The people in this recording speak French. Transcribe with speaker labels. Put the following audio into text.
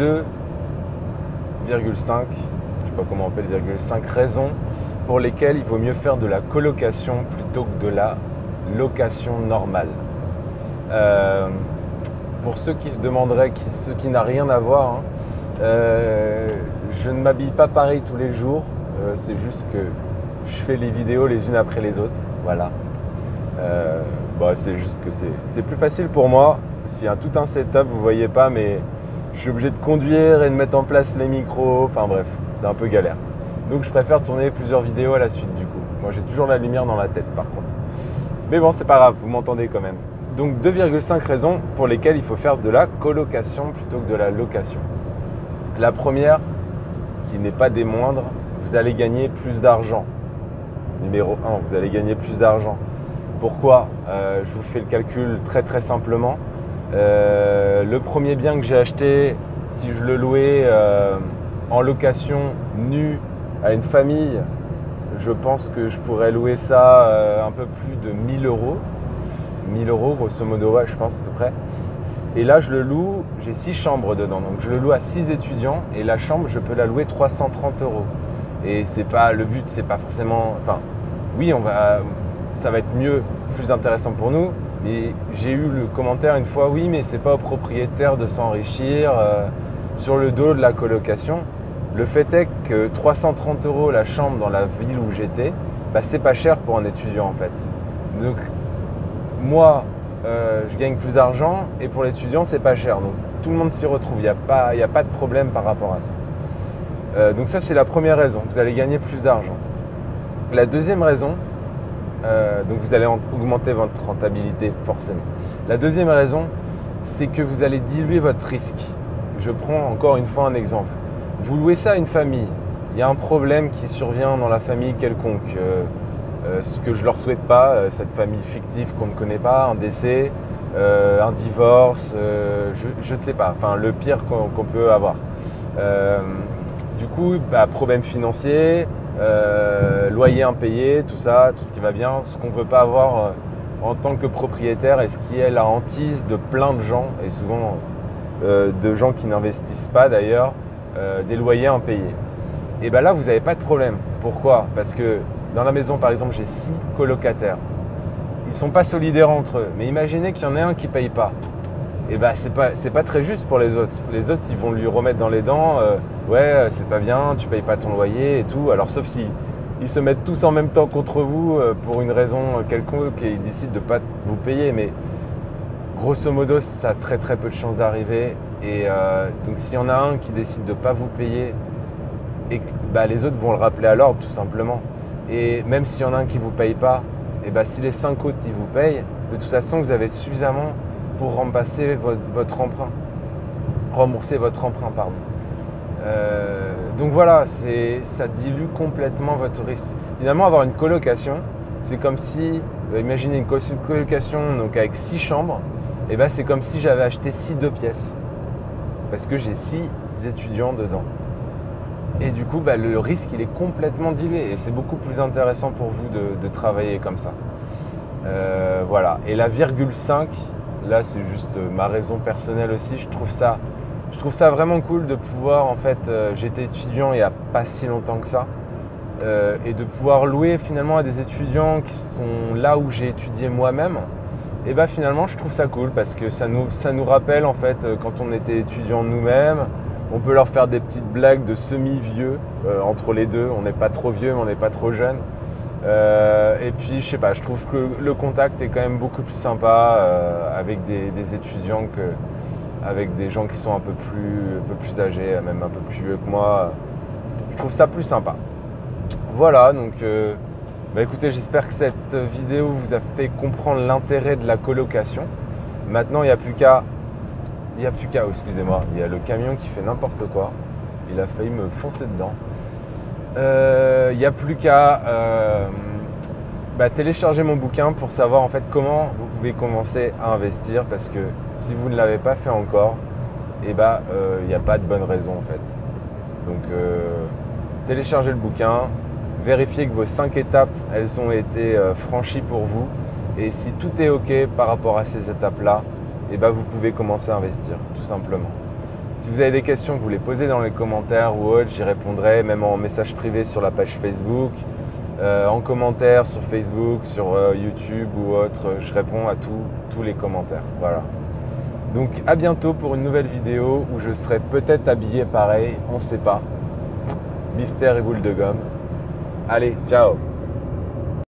Speaker 1: 2,5, je sais pas comment on appelle 2,5 raisons pour lesquelles il vaut mieux faire de la colocation plutôt que de la location normale. Pour ceux qui se demanderaient, ce qui n'a rien à voir, hein, je ne m'habille pas pareil tous les jours, c'est juste que je fais les vidéos les unes après les autres, voilà. C'est juste que c'est plus facile pour moi, parce qu'il y a tout un setup, vous voyez pas, mais je suis obligé de conduire et de mettre en place les micros, enfin bref, c'est un peu galère. Donc je préfère tourner plusieurs vidéos à la suite du coup. Moi j'ai toujours la lumière dans la tête par contre. Mais bon, c'est pas grave, vous m'entendez quand même. Donc 2,5 raisons pour lesquelles il faut faire de la colocation plutôt que de la location. La première, qui n'est pas des moindres, vous allez gagner plus d'argent. Numéro 1, vous allez gagner plus d'argent. Pourquoi? Je vous fais le calcul très très simplement. Le premier bien que j'ai acheté, si je le louais en location nue à une famille, je pense que je pourrais louer ça un peu plus de 1000 euros. 1000 euros grosso modo, ouais, je pense à peu près. Et là, je le loue, j'ai 6 chambres dedans. Donc, je le loue à 6 étudiants et la chambre, je peux la louer 330 euros. Et c'est pas le but, c'est pas forcément. Enfin, oui, ça va être mieux, plus intéressant pour nous. Mais j'ai eu le commentaire une fois, oui, mais c'est pas au propriétaire de s'enrichir sur le dos de la colocation. Le fait est que 330 euros la chambre dans la ville où j'étais, c'est pas cher pour un étudiant en fait. Donc moi, je gagne plus d'argent et pour l'étudiant, c'est pas cher. Donc tout le monde s'y retrouve, il n'y a pas de problème par rapport à ça. Donc ça, c'est la première raison, vous allez gagner plus d'argent. La deuxième raison, donc vous allez augmenter votre rentabilité forcément. La deuxième raison, c'est que vous allez diluer votre risque. Je prends encore une fois un exemple. Vous louez ça à une famille, il y a un problème qui survient dans la famille quelconque, ce que je ne leur souhaite pas, cette famille fictive qu'on ne connaît pas, un décès, un divorce, je ne sais pas, enfin le pire qu'on peut avoir. Du coup, problème financier, loyer impayé, tout ça, tout ce qui va bien, ce qu'on ne veut pas avoir en tant que propriétaire et ce qui est la hantise de plein de gens, et souvent de gens qui n'investissent pas d'ailleurs, des loyers impayés. Et là, vous n'avez pas de problème. Pourquoi? Parce que dans la maison, par exemple, j'ai 6 colocataires. Ils ne sont pas solidaires entre eux. Mais imaginez qu'il y en ait un qui ne paye pas. Et c'est pas très juste pour les autres. Les autres, ils vont lui remettre dans les dents ouais, c'est pas bien, tu ne payes pas ton loyer et tout. Alors, sauf si ils se mettent tous en même temps contre vous pour une raison quelconque et ils décident de ne pas vous payer. Mais grosso modo, ça a très très peu de chances d'arriver. Et donc, s'il y en a un qui décide de ne pas vous payer, et les autres vont le rappeler à l'ordre tout simplement. Et même s'il y en a un qui ne vous paye pas, et si les 5 autres qui vous payent, de toute façon, vous avez suffisamment pour rembourser votre emprunt. Donc voilà, ça dilue complètement votre risque. Finalement, avoir une colocation, c'est comme si, imaginez une colocation donc avec 6 chambres, c'est comme si j'avais acheté 6 2 pièces. Parce que j'ai 6 étudiants dedans. Et du coup, le risque, il est complètement dilué. Et c'est beaucoup plus intéressant pour vous de travailler comme ça. Voilà. Et la virgule 5, là, c'est juste ma raison personnelle aussi. Je trouve ça vraiment cool de pouvoir, en fait, j'étais étudiant il n'y a pas si longtemps que ça. Et de pouvoir louer finalement à des étudiants qui sont là où j'ai étudié moi-même. Et finalement, je trouve ça cool parce que ça nous rappelle, en fait, quand on était étudiant nous-mêmes. On peut leur faire des petites blagues de semi-vieux entre les deux. On n'est pas trop vieux, mais on n'est pas trop jeune. Et puis, je sais pas, je trouve que le contact est quand même beaucoup plus sympa avec des étudiants qu'avec des gens qui sont un peu plus âgés, même un peu plus vieux que moi. Je trouve ça plus sympa. Voilà, donc écoutez, j'espère que cette vidéo vous a fait comprendre l'intérêt de la colocation. Maintenant, il n'y a plus qu'à... excusez-moi, il y a le camion qui fait n'importe quoi. Il a failli me foncer dedans. Il n'y a plus qu'à télécharger mon bouquin pour savoir en fait comment vous pouvez commencer à investir, parce que si vous ne l'avez pas fait encore, il n'y a pas de bonne raison en fait. Donc téléchargez le bouquin, vérifiez que vos 5 étapes elles ont été franchies pour vous, et si tout est ok par rapport à ces étapes là, vous pouvez commencer à investir tout simplement. Si vous avez des questions, vous les posez dans les commentaires ou autre, j'y répondrai, même en message privé sur la page Facebook, en commentaire sur Facebook, sur YouTube ou autre. Je réponds à tous les commentaires. Voilà. Donc à bientôt pour une nouvelle vidéo où je serai peut-être habillé pareil, on ne sait pas. Mystère et boule de gomme. Allez, ciao!